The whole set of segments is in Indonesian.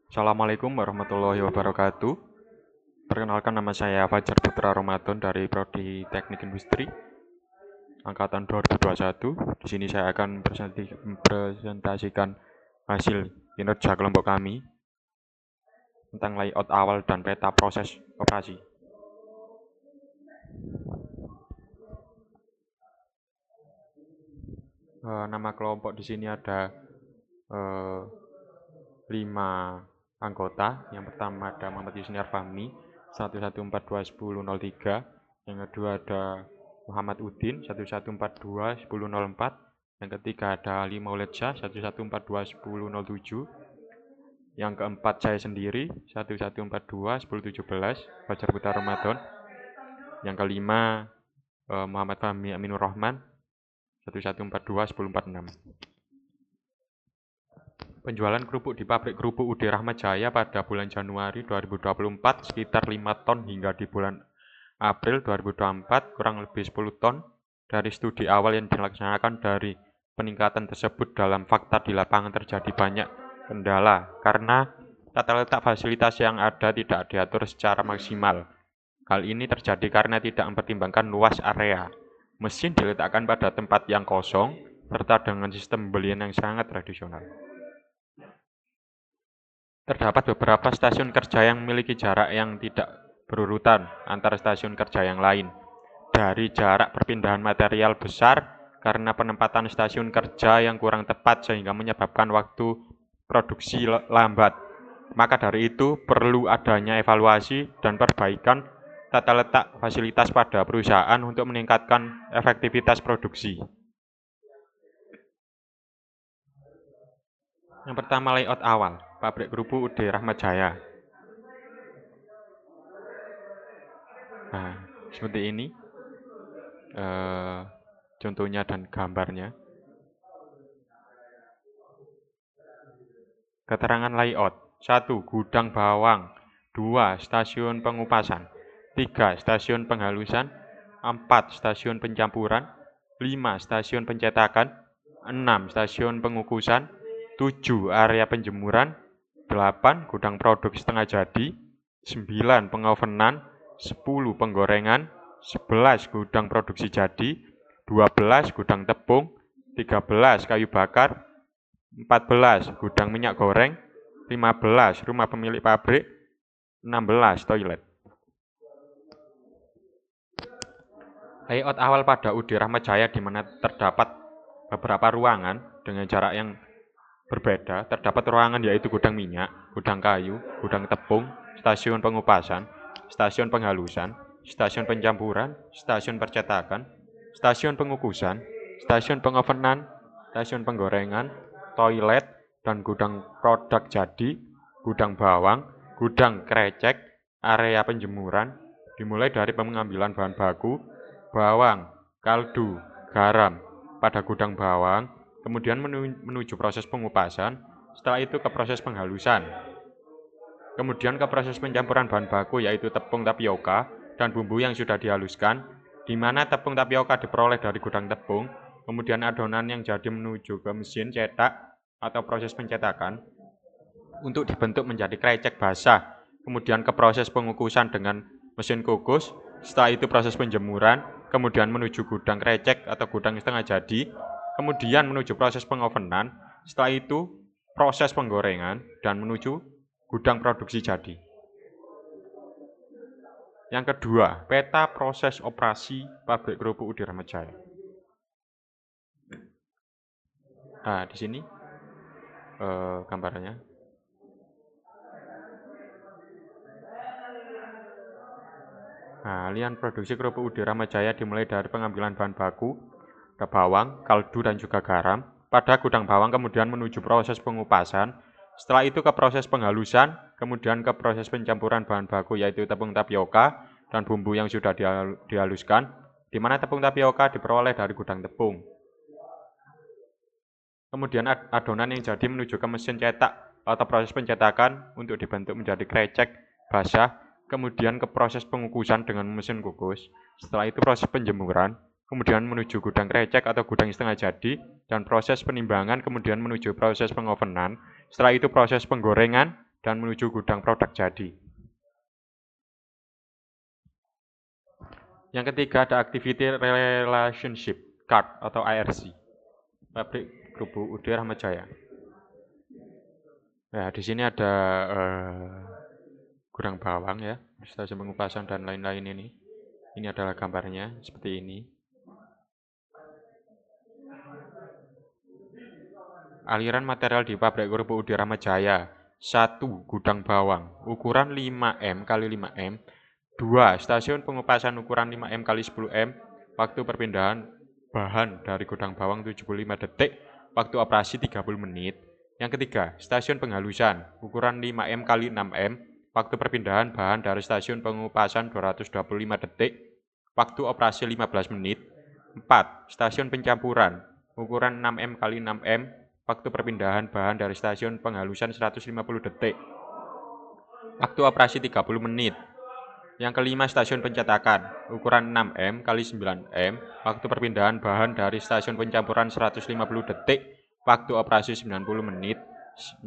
Assalamualaikum warahmatullahi wabarakatuh. Perkenalkan, nama saya Fajar Putra Ramadan dari Prodi Teknik Industri angkatan 2021. Di sini saya akan presentasikan hasil kinerja kelompok kami tentang layout awal dan peta proses operasi. Nama kelompok di sini ada 5 anggota. Yang pertama ada Muhammad Yusniar Fahmi 11421003. Yang kedua ada Muhammad Udin 11421004. Yang ketiga ada Ali Maulid Syah 11421007. Yang keempat saya sendiri 11421017 Fajar Putra Ramadan. Yang kelima Muhammad Fahmi Aminur Rahman 11421046. Penjualan kerupuk di pabrik kerupuk UD Rahmat Jaya pada bulan Januari 2024 sekitar 5 ton hingga di bulan April 2024 kurang lebih 10 ton. Dari studi awal yang dilaksanakan dari peningkatan tersebut dalam fakta di lapangan terjadi banyak kendala karena tata letak fasilitas yang ada tidak diatur secara maksimal. Hal ini terjadi karena tidak mempertimbangkan luas area. Mesin diletakkan pada tempat yang kosong serta dengan sistem pembelian yang sangat tradisional. Terdapat beberapa stasiun kerja yang memiliki jarak yang tidak berurutan antara stasiun kerja yang lain. Dari jarak perpindahan material besar karena penempatan stasiun kerja yang kurang tepat sehingga menyebabkan waktu produksi lambat. Maka dari itu perlu adanya evaluasi dan perbaikan tata letak fasilitas pada perusahaan untuk meningkatkan efektivitas produksi. Yang pertama, layout awal pabrik kerupuk UD Rahmat Jaya. Nah, seperti ini contohnya dan gambarnya. Keterangan layout: 1. Gudang bawang. 2. Stasiun pengupasan. 3. Stasiun penghalusan. 4. Stasiun pencampuran. 5. Stasiun pencetakan. 6. Stasiun pengukusan. 7. Area penjemuran. 8. Gudang produk setengah jadi. 9. Pengovenan. 10. Penggorengan. 11. Gudang produksi jadi. 12. Gudang tepung. 13. Kayu bakar. 14. Gudang minyak goreng. 15. Rumah pemilik pabrik. 16. Toilet. Layout awal pada UD Rahmat Jaya di mana terdapat beberapa ruangan dengan jarak yang berbeda. Terdapat ruangan yaitu gudang minyak, gudang kayu, gudang tepung, stasiun pengupasan, stasiun penghalusan, stasiun pencampuran, stasiun percetakan, stasiun pengukusan, stasiun pengovenan, stasiun penggorengan, toilet, dan gudang produk jadi, gudang bawang, gudang krecek, area penjemuran, dimulai dari pengambilan bahan baku, bawang, kaldu, garam pada gudang bawang, kemudian menuju proses pengupasan, setelah itu ke proses penghalusan, kemudian ke proses pencampuran bahan baku yaitu tepung tapioka dan bumbu yang sudah dihaluskan, di mana tepung tapioka diperoleh dari gudang tepung, kemudian adonan yang jadi menuju ke mesin cetak atau proses pencetakan untuk dibentuk menjadi krecek basah, kemudian ke proses pengukusan dengan mesin kukus, setelah itu proses penjemuran, kemudian menuju gudang krecek atau gudang setengah jadi, kemudian menuju proses pengovenan, setelah itu proses penggorengan, dan menuju gudang produksi jadi. Yang kedua, peta proses operasi pabrik kerupuk UD Rahmat Jaya. Nah, di sini gambarnya. Nah, lian produksi kerupuk UD Rahmat Jaya dimulai dari pengambilan bahan baku, ada bawang, kaldu, dan juga garam. Pada gudang bawang kemudian menuju proses pengupasan, setelah itu ke proses penghalusan, kemudian ke proses pencampuran bahan baku yaitu tepung tapioka dan bumbu yang sudah dihaluskan, di mana tepung tapioka diperoleh dari gudang tepung. Kemudian adonan yang jadi menuju ke mesin cetak atau proses pencetakan untuk dibentuk menjadi krecek basah, kemudian ke proses pengukusan dengan mesin kukus, setelah itu proses penjemuran, kemudian menuju gudang krecek atau gudang setengah jadi, dan proses penimbangan kemudian menuju proses pengovenan, setelah itu proses penggorengan, dan menuju gudang produk jadi. Yang ketiga ada Activity Relationship Card atau ARC, pabrik kerupuk UD Rahmat Jaya. Nah, di sini ada gudang bawang ya, stasiun pengupasan dan lain-lain ini. Ini adalah gambarnya seperti ini. Aliran material di pabrik kerupuk UD Rahmat Jaya. 1. Gudang bawang ukuran 5M x 5M. 2. Stasiun pengupasan ukuran 5M x 10M. Waktu perpindahan bahan dari gudang bawang 75 detik. Waktu operasi 30 menit. Yang ketiga, stasiun penghalusan ukuran 5M x 6M. Waktu perpindahan bahan dari stasiun pengupasan 225 detik. Waktu operasi 15 menit. 4. Stasiun pencampuran ukuran 6M x 6M. Waktu perpindahan bahan dari stasiun penghalusan 150 detik. Waktu operasi 30 menit. Yang kelima, stasiun pencetakan ukuran 6M x 9M. Waktu perpindahan bahan dari stasiun pencampuran 150 detik. Waktu operasi 90 menit.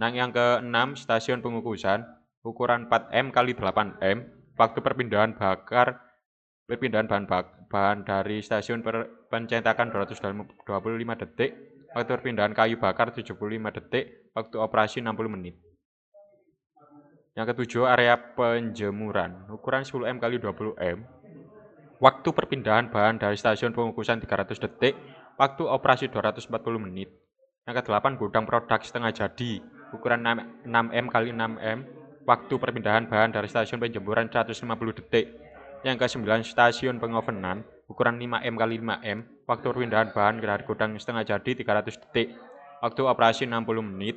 Yang keenam, stasiun pengukusan ukuran 4M x 8M. Waktu perpindahan bahan dari stasiun pencetakan 225 detik. Waktu perpindahan kayu bakar 75 detik. Waktu operasi 60 menit. Yang ketujuh, area penjemuran ukuran 10M x 20M. Waktu perpindahan bahan dari stasiun pengukusan 300 detik. Waktu operasi 240 menit. Yang kedelapan, gudang produk setengah jadi ukuran 6M x 6M. Waktu perpindahan bahan dari stasiun penjemuran 150 detik. Yang kesembilan, stasiun pengovenan ukuran 5M x 5M. Waktu perpindahan bahan dari gudang setengah jadi 300 detik. Waktu operasi 60 menit.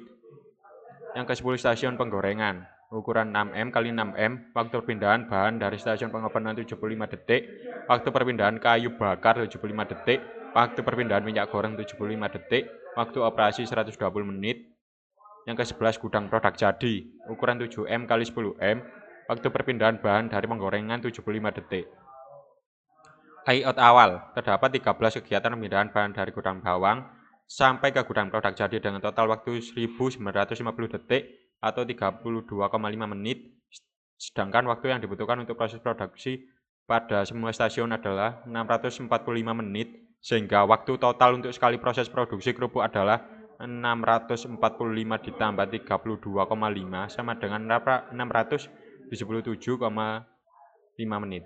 Yang ke-10, stasiun penggorengan ukuran 6M x 6M. Waktu perpindahan bahan dari stasiun pengovenan 75 detik. Waktu perpindahan kayu bakar 75 detik. Waktu perpindahan minyak goreng 75 detik. Waktu operasi 120 menit. Yang ke-11, gudang produk jadi ukuran 7M x 10M. Waktu perpindahan bahan dari penggorengan 75 detik. Layout awal, terdapat 13 kegiatan pemindahan bahan dari gudang bawang sampai ke gudang produk jadi dengan total waktu 1950 detik atau 32,5 menit. Sedangkan waktu yang dibutuhkan untuk proses produksi pada semua stasiun adalah 645 menit, sehingga waktu total untuk sekali proses produksi kerupuk adalah 645 ditambah 32,5 sama dengan 677,5 menit.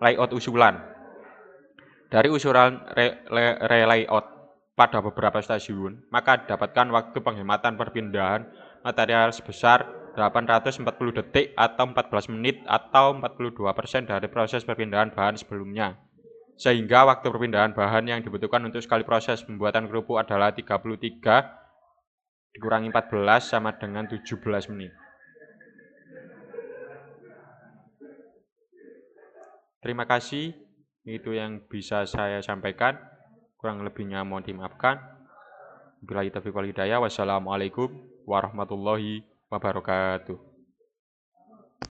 Layout usulan. Dari usulan layout pada beberapa stasiun, maka didapatkan waktu penghematan perpindahan material sebesar 840 detik atau 14 menit atau 42% dari proses perpindahan bahan sebelumnya. Sehingga waktu perpindahan bahan yang dibutuhkan untuk sekali proses pembuatan kerupuk adalah 33 dikurangi 14 sama dengan 17 menit. Terima kasih, itu yang bisa saya sampaikan. Kurang lebihnya mohon dimaafkan. Wassalamualaikum warahmatullahi wabarakatuh.